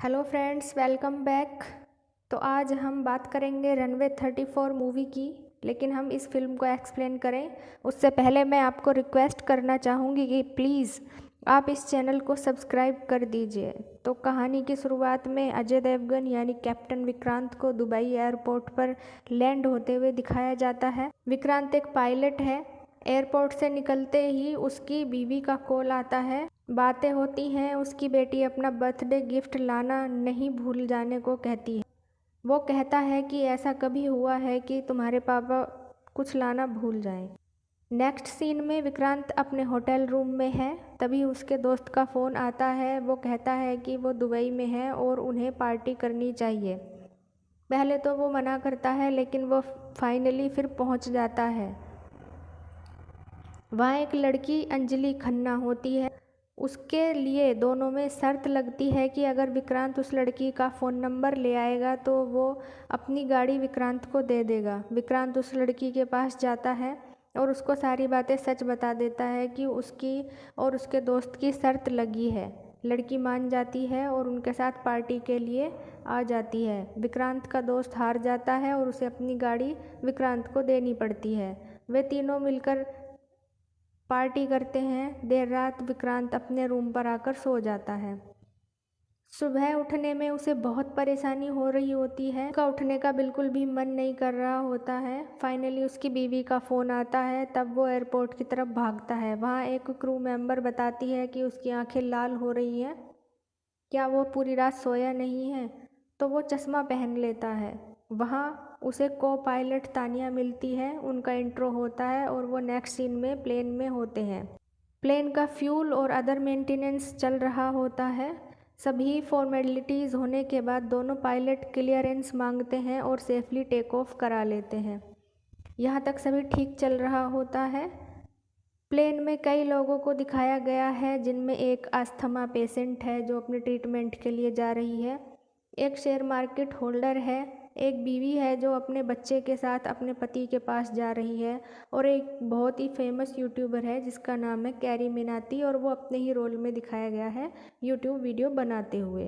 Hello friends, welcome back. तो आज हम बात करेंगे रनवे 34 मूवी की। लेकिन हम इस फिल्म को एक्सप्लेन करें उससे पहले मैं आपको रिक्वेस्ट करना चाहूँगी कि प्लीज़ आप इस चैनल को सब्सक्राइब कर दीजिए। तो कहानी की शुरुआत में अजय देवगन यानी कैप्टन विक्रांत को दुबई एयरपोर्ट पर लैंड होते हुए दिखाया जाता है। विक्रांत एक पायलट है। एयरपोर्ट से निकलते ही उसकी बीवी का कॉल आता है। बातें होती हैं। उसकी बेटी अपना बर्थडे गिफ्ट लाना नहीं भूल जाने को कहती है। वो कहता है कि ऐसा कभी हुआ है कि तुम्हारे पापा कुछ लाना भूल जाएं। नेक्स्ट सीन में विक्रांत अपने होटल रूम में है। तभी उसके दोस्त का फ़ोन आता है। वो कहता है कि वो दुबई में है और उन्हें पार्टी करनी चाहिए। पहले तो वो मना करता है, लेकिन वो फाइनली फिर पहुंच जाता है। वहाँ एक लड़की अंजलि खन्ना होती है। उसके लिए दोनों में शर्त लगती है कि अगर विक्रांत उस लड़की का फ़ोन नंबर ले आएगा तो वो अपनी गाड़ी विक्रांत को दे देगा। विक्रांत उस लड़की के पास जाता है और उसको सारी बातें सच बता देता है कि उसकी और उसके दोस्त की शर्त लगी है। लड़की मान जाती है और उनके साथ पार्टी के लिए आ जाती है। विक्रांत का दोस्त हार जाता है और उसे अपनी गाड़ी विक्रांत को देनी पड़ती है। वे तीनों मिलकर पार्टी करते हैं। देर रात विक्रांत अपने रूम पर आकर सो जाता है। सुबह उठने में उसे बहुत परेशानी हो रही होती है। उसका उठने का बिल्कुल भी मन नहीं कर रहा होता है। फाइनली उसकी बीवी का फ़ोन आता है। तब वो एयरपोर्ट की तरफ भागता है। वहाँ एक क्रू मेंबर बताती है कि उसकी आंखें लाल हो रही हैं। क्या वो पूरी रात सोया नहीं है? तो वो चश्मा पहन लेता है। वहाँ उसे को पायलट तानिया मिलती है। उनका इंट्रो होता है और वो नेक्स्ट सीन में प्लेन में होते हैं। प्लेन का फ्यूल और अदर मेंटेनेंस चल रहा होता है। सभी फॉर्मेलिटीज़ होने के बाद दोनों पायलट क्लियरेंस मांगते हैं और सेफली टेक ऑफ करा लेते हैं। यहाँ तक सभी ठीक चल रहा होता है। प्लेन में कई लोगों को दिखाया गया है, जिनमें एक अस्थमा पेशेंट है जो अपने ट्रीटमेंट के लिए जा रही है। एक शेयर मार्केट होल्डर है। एक बीवी है जो अपने बच्चे के साथ अपने पति के पास जा रही है। और एक बहुत ही फेमस यूट्यूबर है जिसका नाम है कैरी मिनाती, और वो अपने ही रोल में दिखाया गया है यूट्यूब वीडियो बनाते हुए।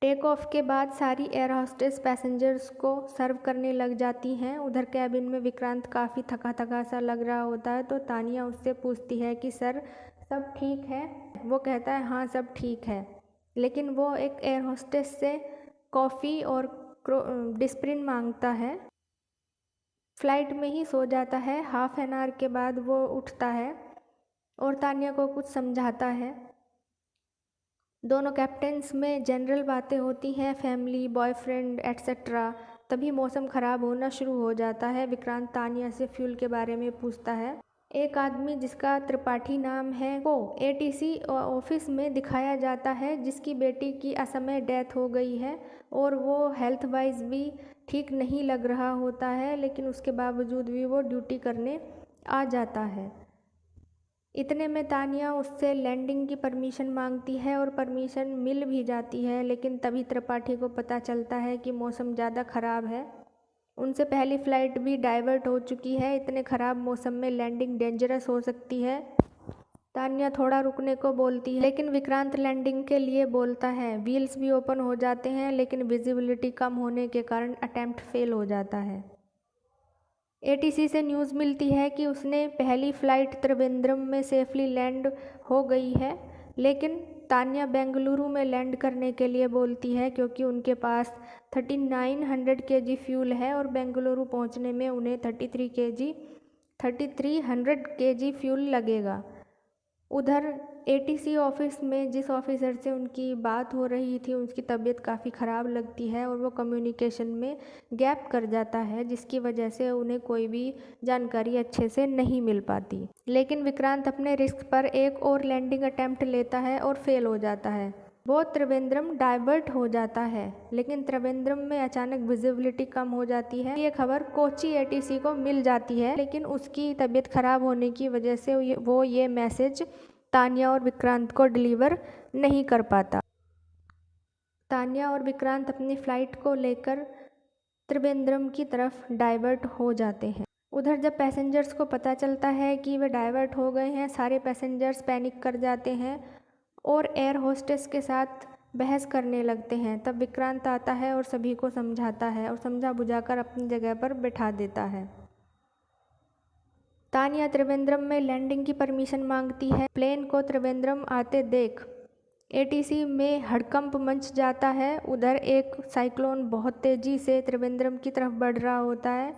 टेक ऑफ के बाद सारी एयर होस्टेस पैसेंजर्स को सर्व करने लग जाती हैं। उधर कैबिन में विक्रांत काफ़ी थका थका सा लग रहा होता है। तो तानिया उससे पूछती है कि सर सब ठीक है? वो कहता है हाँ सब ठीक है। लेकिन वो एक एयर होस्टेस से कॉफ़ी और डिस्प्रिन मांगता है। फ्लाइट में ही सो जाता है। हाफ एन आवर के बाद वो उठता है और तानिया को कुछ समझाता है। दोनों कैप्टन्स में जनरल बातें होती हैं, फैमिली, बॉयफ्रेंड एट्सेट्रा। तभी मौसम ख़राब होना शुरू हो जाता है। विक्रांत तानिया से फ्यूल के बारे में पूछता है। एक आदमी जिसका त्रिपाठी नाम है को एटीसी ऑफिस में दिखाया जाता है, जिसकी बेटी की असमय डेथ हो गई है और वो हेल्थ वाइज भी ठीक नहीं लग रहा होता है, लेकिन उसके बावजूद भी वो ड्यूटी करने आ जाता है। इतने में तानिया उससे लैंडिंग की परमिशन मांगती है और परमिशन मिल भी जाती है। लेकिन तभी त्रिपाठी को पता चलता है कि मौसम ज़्यादा ख़राब है। उनसे पहली फ़्लाइट भी डाइवर्ट हो चुकी है। इतने ख़राब मौसम में लैंडिंग डेंजरस हो सकती है। तानिया थोड़ा रुकने को बोलती है, लेकिन विक्रांत लैंडिंग के लिए बोलता है। व्हील्स भी ओपन हो जाते हैं, लेकिन विजिबिलिटी कम होने के कारण अटेम्प्ट फेल हो जाता है। एटीसी से न्यूज़ मिलती है कि उसने पहली फ़्लाइट त्रिवेंद्रम में सेफली लैंड हो गई है। लेकिन तानिया बेंगलुरु में लैंड करने के लिए बोलती है, क्योंकि उनके पास 3900 kg फ्यूल है और बेंगलुरु पहुंचने में उन्हें 3300 kg फ्यूल लगेगा। उधर एटीसी ऑफिस में जिस ऑफिसर से उनकी बात हो रही थी, उसकी तबीयत काफ़ी ख़राब लगती है और वो कम्युनिकेशन में गैप कर जाता है, जिसकी वजह से उन्हें कोई भी जानकारी अच्छे से नहीं मिल पाती। लेकिन विक्रांत अपने रिस्क पर एक और लैंडिंग अटैम्प्ट लेता है और फेल हो जाता है। वो त्रिवेंद्रम डाइवर्ट हो जाता है, लेकिन त्रिवेंद्रम में अचानक विजिबिलिटी कम हो जाती है। ये खबर कोची एटीसी को मिल जाती है, लेकिन उसकी तबीयत खराब होने की वजह से वो ये मैसेज तानिया और विक्रांत को डिलीवर नहीं कर पाता। तानिया और विक्रांत अपनी फ़्लाइट को लेकर त्रिवेंद्रम की तरफ डाइवर्ट हो जाते हैं। उधर जब पैसेंजर्स को पता चलता है कि वे डाइवर्ट हो गए हैं, सारे पैसेंजर्स पैनिक कर जाते हैं और एयर होस्टेस के साथ बहस करने लगते हैं। तब विक्रांत आता है और सभी को समझाता है और समझा बुझाकर अपनी जगह पर बैठा देता है। तानिया त्रिवेंद्रम में लैंडिंग की परमिशन मांगती है। प्लेन को त्रिवेंद्रम आते देख एटीसी में हड़कंप मच जाता है। उधर एक साइक्लोन बहुत तेजी से त्रिवेंद्रम की तरफ बढ़ रहा होता है।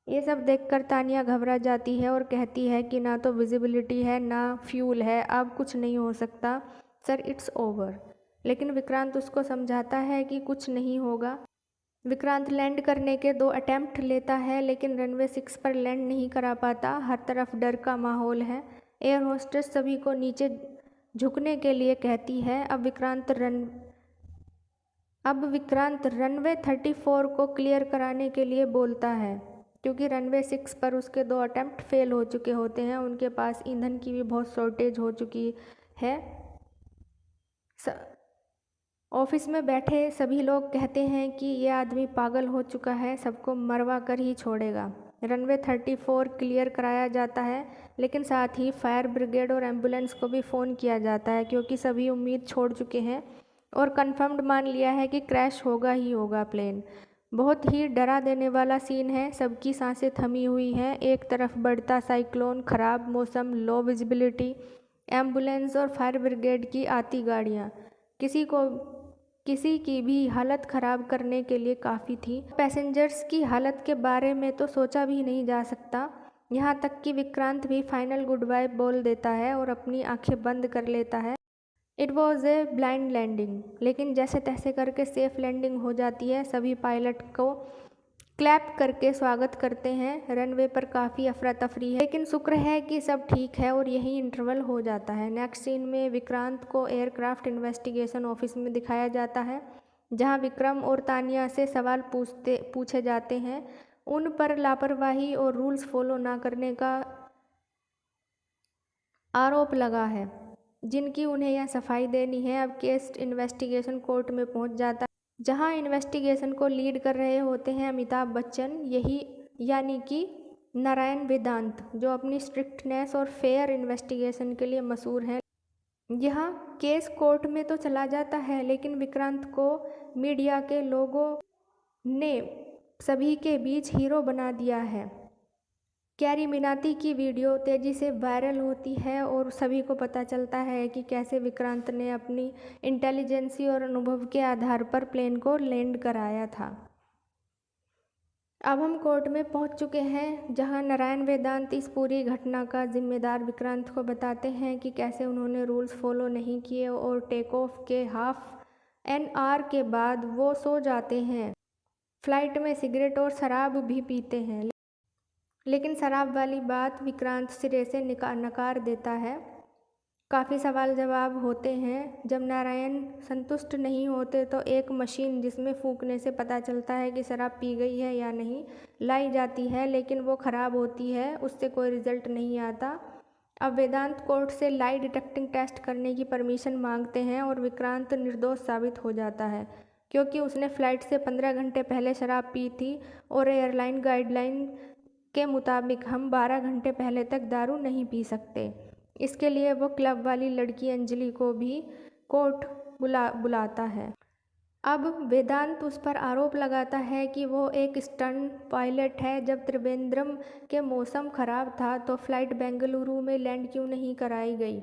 ये सब देखकर तानिया घबरा जाती है और कहती है कि ना तो विजिबिलिटी है ना फ्यूल है, अब कुछ नहीं हो सकता सर, इट्स ओवर। लेकिन विक्रांत उसको समझाता है कि कुछ नहीं होगा। विक्रांत लैंड करने के 2 अटेम्प्ट लेता है लेकिन रनवे 6 पर लैंड नहीं करा पाता। हर तरफ डर का माहौल है। एयर होस्टेस सभी को नीचे झुकने के लिए कहती है। अब विक्रांत रनवे 34 को क्लियर कराने के लिए बोलता है क्योंकि रनवे 6 पर उसके 2 अटेम्प्ट फेल हो चुके होते हैं। उनके पास ईंधन की भी बहुत शॉर्टेज हो चुकी है। ऑफिस में बैठे सभी लोग कहते हैं कि ये आदमी पागल हो चुका है, सबको मरवा कर ही छोड़ेगा। रनवे 34 क्लियर कराया जाता है लेकिन साथ ही फायर ब्रिगेड और एम्बुलेंस को भी फ़ोन किया जाता है क्योंकि सभी उम्मीद छोड़ चुके हैं और कंफर्म्ड मान लिया है कि क्रैश होगा ही होगा प्लेन। बहुत ही डरा देने वाला सीन है। सबकी सांसें थमी हुई हैं। एक तरफ बढ़ता साइक्लोन, ख़राब मौसम, लो विजिबिलिटी, एम्बुलेंस और फायर ब्रिगेड की आती गाड़ियाँ किसी की भी हालत ख़राब करने के लिए काफ़ी थी। पैसेंजर्स की हालत के बारे में तो सोचा भी नहीं जा सकता। यहाँ तक कि विक्रांत भी फाइनल गुड बाय बोल देता है और अपनी आंखें बंद कर लेता है। It was a blind landing, लेकिन जैसे तैसे करके सेफ लैंडिंग हो जाती है। सभी पायलट को क्लैप करके स्वागत करते हैं। रनवे पर काफ़ी अफरा तफरी है लेकिन शुक्र है कि सब ठीक है और यही इंटरवल हो जाता है। नेक्स्ट सीन में विक्रांत को एयरक्राफ्ट इन्वेस्टिगेशन ऑफिस में दिखाया जाता है जहां विक्रम और तानिया से सवाल पूछे जाते हैं। उन पर लापरवाही और रूल्स फॉलो ना करने का आरोप लगा है जिनकी उन्हें यह सफाई देनी है। अब केस इन्वेस्टिगेशन कोर्ट में पहुंच जाता है जहां इन्वेस्टिगेशन को लीड कर रहे होते हैं अमिताभ बच्चन, यही यानी कि नारायण वेदांत, जो अपनी स्ट्रिक्टनेस और फेयर इन्वेस्टिगेशन के लिए मशहूर हैं। यहाँ केस कोर्ट में तो चला जाता है लेकिन विक्रांत को मीडिया के लोगों ने सभी के बीच हीरो बना दिया है। कैरी मिनाती की वीडियो तेज़ी से वायरल होती है और सभी को पता चलता है कि कैसे विक्रांत ने अपनी इंटेलिजेंसी और अनुभव के आधार पर प्लेन को लैंड कराया था। अब हम कोर्ट में पहुंच चुके हैं जहां नारायण वेदांत इस पूरी घटना का जिम्मेदार विक्रांत को बताते हैं कि कैसे उन्होंने रूल्स फॉलो नहीं किए और टेक ऑफ के हाफ एन आवर के बाद वो सो जाते हैं। फ्लाइट में सिगरेट और शराब भी पीते हैं लेकिन शराब वाली बात विक्रांत सिरे से नकार देता है। काफ़ी सवाल जवाब होते हैं। जब नारायण संतुष्ट नहीं होते तो एक मशीन जिसमें फूंकने से पता चलता है कि शराब पी गई है या नहीं लाई जाती है लेकिन वो ख़राब होती है, उससे कोई रिजल्ट नहीं आता। अब वेदांत कोर्ट से लाई डिटेक्टिंग टेस्ट करने की परमिशन मांगते हैं और विक्रांत निर्दोष साबित हो जाता है क्योंकि उसने फ़्लाइट से 15 घंटे पहले शराब पी थी और एयरलाइन गाइडलाइन के मुताबिक हम 12 घंटे पहले तक दारू नहीं पी सकते। इसके लिए वो क्लब वाली लड़की अंजलि को भी कोर्ट बुलाता है। अब वेदांत उस पर आरोप लगाता है कि वो एक स्टंट पायलट है। जब त्रिवेंद्रम के मौसम ख़राब था तो फ्लाइट बेंगलुरु में लैंड क्यों नहीं कराई गई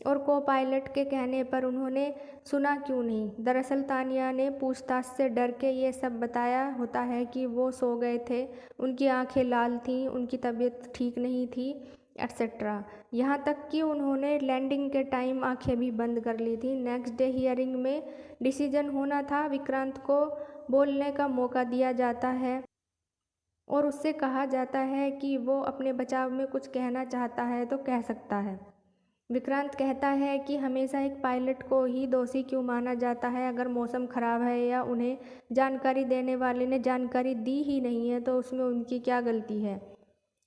और को पायलट के कहने पर उन्होंने सुना क्यों नहीं। दरअसल तानिया ने पूछताछ से डर के ये सब बताया होता है कि वो सो गए थे, उनकी आंखें लाल थीं, उनकी तबीयत ठीक नहीं थी एट्सेट्रा। यहाँ तक कि उन्होंने लैंडिंग के टाइम आंखें भी बंद कर ली थी। नेक्स्ट डे हियरिंग में डिसीजन होना था। विक्रांत को बोलने का मौका दिया जाता है और उससे कहा जाता है कि वो अपने बचाव में कुछ कहना चाहता है तो कह सकता है। विक्रांत कहता है कि हमेशा एक पायलट को ही दोषी क्यों माना जाता है। अगर मौसम ख़राब है या उन्हें जानकारी देने वाले ने जानकारी दी ही नहीं है तो उसमें उनकी क्या गलती है,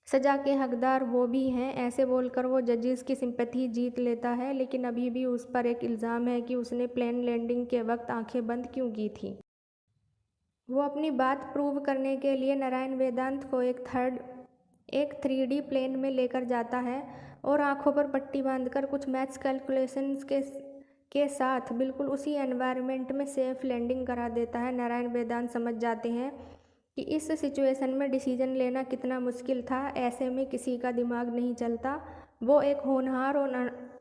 सज़ा के हकदार वो भी हैं। ऐसे बोलकर वो जजेस की सिंपैथी जीत लेता है लेकिन अभी भी उस पर एक इल्ज़ाम है कि उसने प्लेन लैंडिंग के वक्त आंखें बंद क्यों की थी। वो अपनी बात प्रूव करने के लिए नारायण वेदांत को एक 3D प्लेन में लेकर जाता है और आंखों पर पट्टी बांधकर कुछ मैथ्स कैलकुलेशंस के साथ बिल्कुल उसी एनवायरनमेंट में सेफ लैंडिंग करा देता है। नारायण वेदांत समझ जाते हैं कि इस सिचुएशन में डिसीजन लेना कितना मुश्किल था। ऐसे में किसी का दिमाग नहीं चलता। वो एक होनहार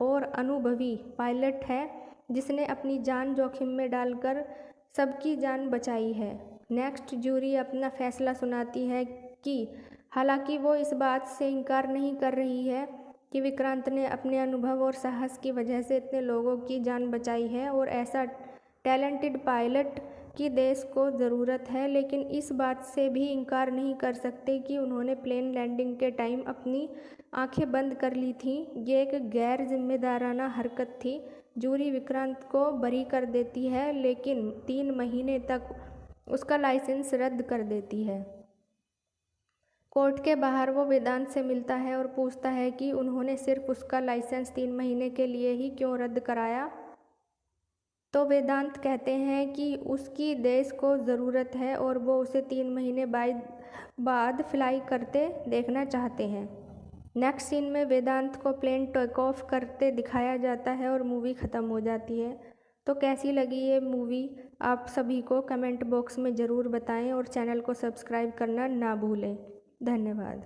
और अनुभवी पायलट है जिसने अपनी जान जोखिम में डालकर सबकी जान बचाई है। नेक्स्ट जूरी अपना फैसला सुनाती है कि हालांकि वो इस बात से इनकार नहीं कर रही है कि विक्रांत ने अपने अनुभव और साहस की वजह से इतने लोगों की जान बचाई है और ऐसा टैलेंटेड पायलट की देश को ज़रूरत है, लेकिन इस बात से भी इनकार नहीं कर सकते कि उन्होंने प्लेन लैंडिंग के टाइम अपनी आंखें बंद कर ली थी। ये एक गैर जिम्मेदाराना हरकत थी। जूरी विक्रांत को बरी कर देती है लेकिन 3 महीने तक उसका लाइसेंस रद्द कर देती है। कोर्ट के बाहर वो वेदांत से मिलता है और पूछता है कि उन्होंने सिर्फ उसका लाइसेंस 3 महीने के लिए ही क्यों रद्द कराया। तो वेदांत कहते हैं कि उसकी देश को ज़रूरत है और वो उसे 3 महीने बाद फ्लाई करते देखना चाहते हैं। नेक्स्ट सीन में वेदांत को प्लेन टेक ऑफ करते दिखाया जाता है और मूवी ख़त्म हो जाती है। तो कैसी लगी ये मूवी आप सभी को कमेंट बॉक्स में ज़रूर बताएं और चैनल को सब्सक्राइब करना ना भूलें। धन्यवाद।